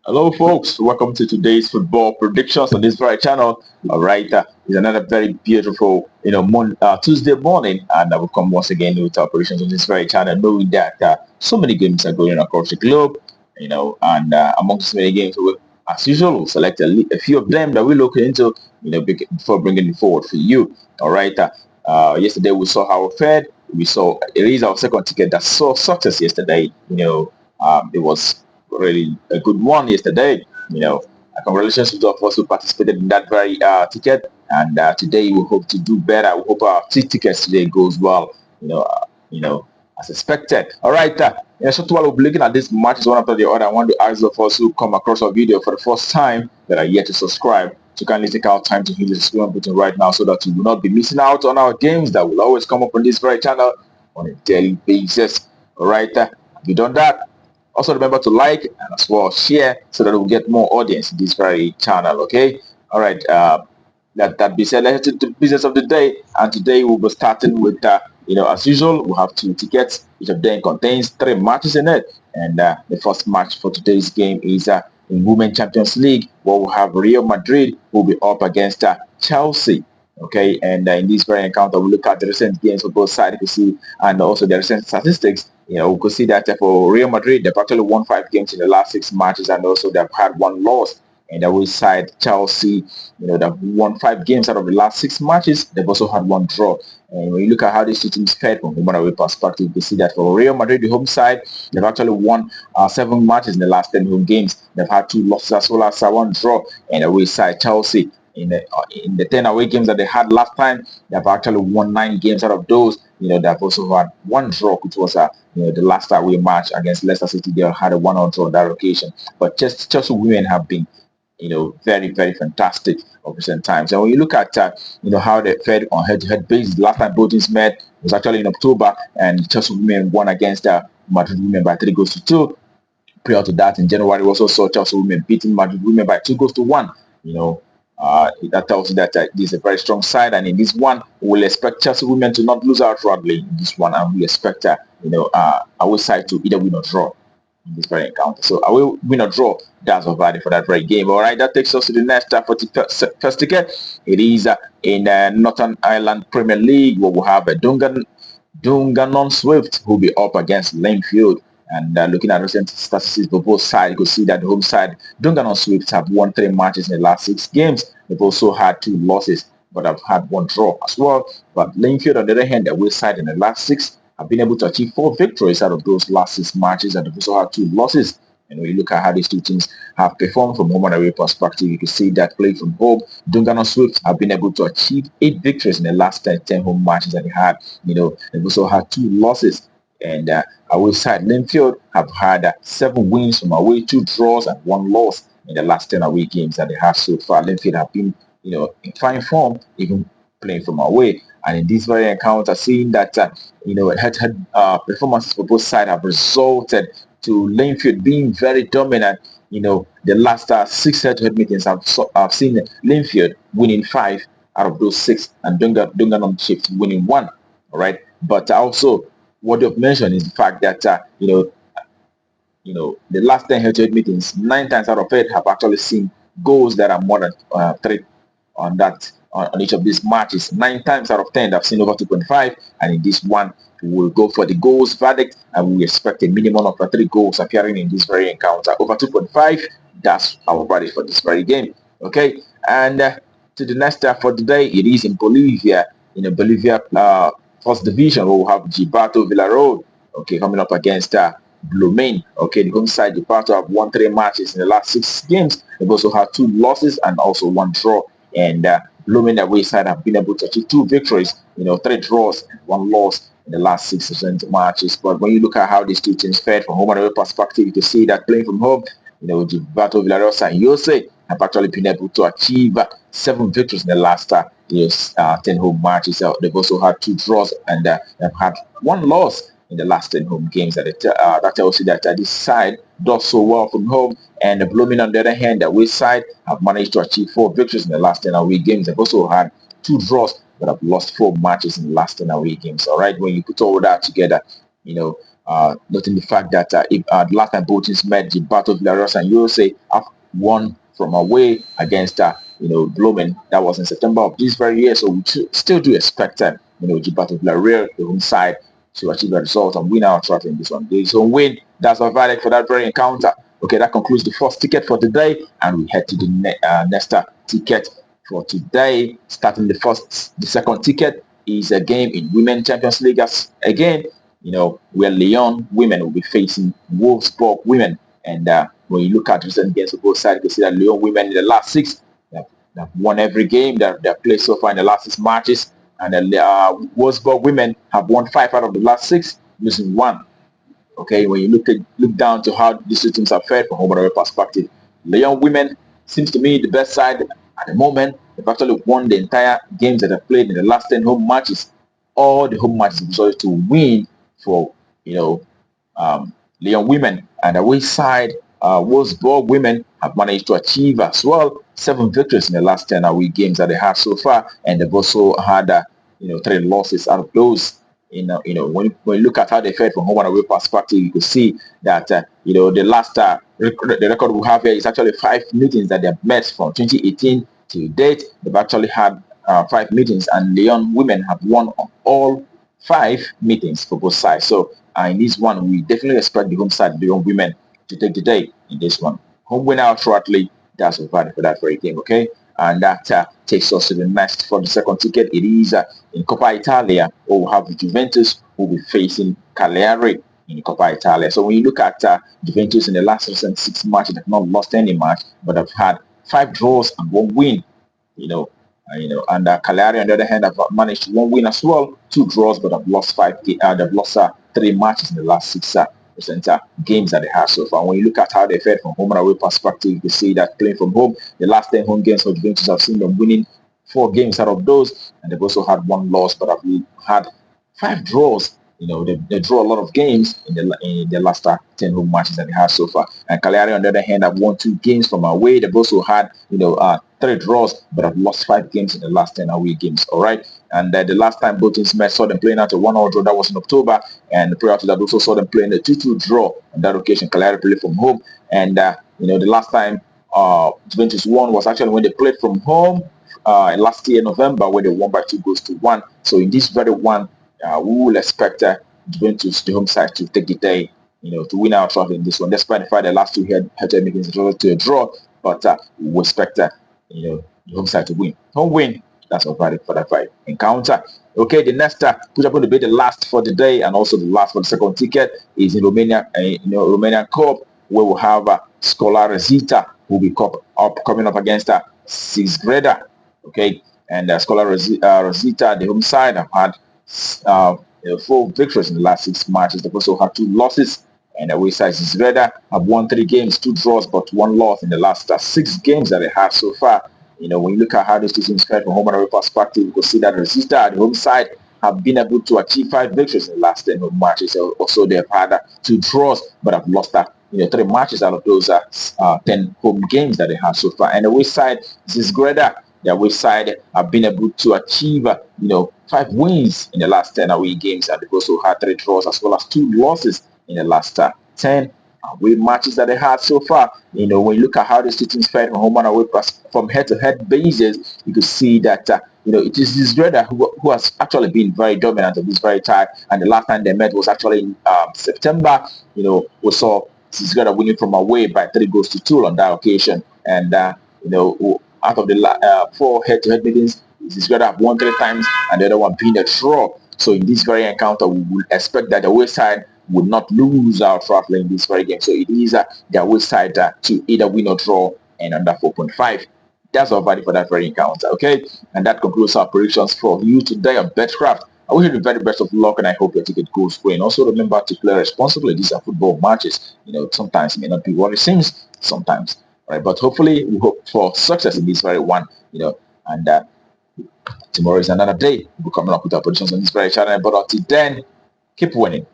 Hello, folks. Welcome to today's football predictions on this very channel. All right, it's another very beautiful, Tuesday morning, and we've come once again with our predictions on this very channel, knowing that so many games are going on across the globe, and amongst many games, as usual, we'll select a few of them that we look into, before bringing it forward for you. All right. Yesterday we saw how it fared. We saw it is our second ticket that saw success yesterday. It was really a good one yesterday. Congratulations to those of us who participated in that very ticket. And today we hope to do better. We hope our tickets today goes well. As expected. All right. So while we'll be looking at this matches one after the other, I want to ask those of us who come across our video for the first time that are yet to subscribe to kindly take our time to hit the subscribe button right now so that you will not be missing out on our games that will always come up on this very channel on a daily basis. All right. Have you done that? Also remember to like and as well share so that we'll get more audience in this very channel. Okay. All right. That be said, let's do the business of the day. And today we'll be starting with, as usual, we'll have two tickets. Each of them contains three matches in it. And the first match for today's game is in Women Champions League, where we'll have Real Madrid will be up against Chelsea. Okay, and in this very encounter, we'll look at the recent games for both sides. You can see, and also the recent statistics. We could see that for Real Madrid, they've actually won 5 games in the last 6 matches, and also they've had one loss. And away side Chelsea, they've won 5 games out of the last 6 matches. They've also had one draw. And when you look at how these two teams fared from home and away perspective, you can see that for Real Madrid, the home side, they've actually won 7 matches in the last 10 home games. They've had 2 losses as well as one draw. And away side Chelsea, in the 10 away games that they had last time, they've actually won 9 games out of those. They've also had one draw, which was the last away match against Leicester City. They had a 1-1 draw on that occasion. But just Chelsea women have been very, very fantastic of recent times. And when you look at, how they fared on head-to-head basis, last time both teams met was actually in October, and Chelsea women won against Madrid women by 3 goals to 2. Prior to that, in January, we also saw Chelsea women beating Madrid women by 2 goals to 1. That tells you that this is a very strong side, and in this one, we'll expect Chelsea women to not lose out broadly in this one, and we expect, our side to either win or draw in this very encounter. So I will win or draw. That's our value for that very game. All right, that takes us to the next for the first ticket. It is in Northern Ireland Premier League, where we'll have Dungannon Swift who will be up against Linfield. And looking at recent statistics for both sides, you can see that the home side, Dungannon Swift, have won 3 matches in the last 6 games. They've also had 2 losses, but have had one draw as well. But Linfield, on the other hand, the away side in the last 6 have been able to achieve 4 victories out of those last 6 matches, and they've also had 2 losses. And when you look at how these two teams have performed from home and away perspective, you can see that playing from home, Dungannon Swift have been able to achieve 8 victories in the last 10 home matches that they had. They've also had 2 losses. And away side Linfield have had 7 wins from away, 2 draws, and 1 loss in the last 10 away games that they have so far. Linfield have been, in fine form, even playing from away. And in this very encounter, seeing that head-to-head performances for both sides have resulted to Linfield being very dominant. The last 6 head-to-head meetings I've seen Linfield winning 5 out of those 6, and Dungannon Chiefs winning 1. All right, but also what you've mentioned is the fact that the last 10 head-to-head meetings, 9 times out of 8 have actually seen goals that are more than 3 on each of these matches. 9 times out of 10 I've seen over 2.5, and in this one we will go for the goals verdict, and we expect a minimum of 3 goals appearing in this very encounter. Over 2.5, that's our verdict for this very game. Okay, and to the next step for today, it is in Bolivia. In the Bolivia first division, we'll have Gilberto Villarreal, okay, coming up against Blumen. Okay, the home side, Gilberto have won 3 matches in the last 6 games. They've also had 2 losses and also 1 draw. And Blumen, the away side, have been able to achieve 2 victories, 3 draws and 1 loss in the last 6 matches. But when you look at how these two teams fared from home and away perspective, you can see that playing from home, Gilberto Villarreal and Jose have actually been able to achieve 7 victories in the last 10 home matches. They've also had 2 draws, and they've had 1 loss in the last 10 home games. That tells you that this side does so well from home. And the Blooming, on the other hand, the away side have managed to achieve 4 victories in the last 10 away games. They've also had 2 draws, but have lost 4 matches in the last 10 away games. All right, when you put all that together, noting the fact that if the last time both teams met, the Battle of Villarreal and USA have won from away against Blooming. That was in September of this very year. So we still do expect the Battle of Villarreal, the home side, to achieve a result and win our trophy in this one. So win. That's our verdict for that very encounter. Okay, that concludes the first ticket for today, and we head to the next ticket for today. Starting the second ticket is a game in Women Champions League. Again, where Lyon women will be facing Wolfsburg women. And when you look at recent games of both sides, you can see that Lyon women in the last six, they've won every game that they've played so far in the last 6 matches. And the Wolfsburg women have won 5 out of the last 6, losing 1. Okay, when you look down to how these two teams have fared from home and away perspective, Lyon women seems to me the best side at the moment. They've actually won the entire games that they've played in the last 10 home matches. All the home matches decided to win for Lyon women, and the away side, Wolfsburg women have managed to achieve as well 7 victories in the last 10 away games that they have so far, and they've also had 3 losses out of those. When you look at how they fared from home and away perspective, you could see that the last the record we have here is actually 5 meetings that they've met from 2018 to date. They've actually had 5 meetings, and Lyon women have won on all 5 meetings for both sides. So in this one, we definitely expect the home side, Lyon women, to take the day in this one. Home winner shortly. That's a value for that very game. Okay. And that takes us to the next for the second ticket. It is in Coppa Italia, where we have Juventus who will be facing Cagliari in Coppa Italia. So when you look at Juventus in the last recent 6 matches, they've not lost any match, but they've had 5 draws and 1 win. And Cagliari on the other hand have managed 1 win as well, 2 draws, but have lost 3 matches in the last 6 recent games that they have so far. When you look at how they fared from home and away perspective, you see that playing from home, the last 10 home games for Juventus have seen them winning 4 games out of those, and they've also had 1 loss, but have had 5 draws. They draw a lot of games in the last 10 home matches that they have so far. And Cagliari, on the other hand, have won 2 games from away. They've also had 3 draws, but have lost 5 games in the last 10 away games. All right. And the last time both teams met, saw them playing out a 1-1 draw. That was in October. And prior to that, also saw them playing a 2-2 draw. On that occasion, Cagliari played from home. And the last time Juventus won was actually when they played from home last year, November, where they won by 2-1. So in this very one, we will expect Juventus, the home side, to take the day, to win our trophy in this one. Despite the fact the last 2 head-to-head meetings to a draw, but we expect the home side to win. Home win. That's our verdict for that fight encounter. Okay, the next which are going to be the last for the day and also the last for the second ticket is in Romania, Romanian Cup, where we'll have Scola Rosita who will be coming up against sixth grader. Okay, and Scola Rosita, the home side, have had 4 victories in the last 6 matches. They've also had 2 losses, and the away side is Greda have won 3 games, 2 draws, but 1 loss in the last 6 games that they have so far. When you look at how these 2 teams fared from home and away perspective, you can see that Resista, the home side, have been able to achieve 5 victories in the last 10 home matches. Also, they've had 2 draws, but have lost 3 matches out of those 10 home games that they have so far. And the away side is Greda. The away side have been able to achieve 5 wins in the last 10 away games, and they've also had 3 draws as well as 2 losses in the last 10 away matches that they had so far. When you look at how these 2 teams fared from home and away from head-to-head basis, you can see that it is this Greda who has actually been very dominant at this very time. And the last time they met was actually in September. We saw Greda winning from away by 3-2 on that occasion, and out of the 4 head-to-head meetings, Greda have won 3 times, and the other one being a draw. So in this very encounter, we will expect that the away side would not lose out roughly in this very game. So it is the away side to either win or draw and under 4.5. That's our value for that very encounter. Okay, and that concludes our predictions for you today on Betcraft. I wish you the very best of luck, and I hope your ticket goes well. And also remember to play responsibly. These are football matches. Sometimes it may not be what it seems. Sometimes. Right, but hopefully we hope for success in this very one, and tomorrow is another day. We'll be coming up with our predictions on this very channel. But until then, keep winning.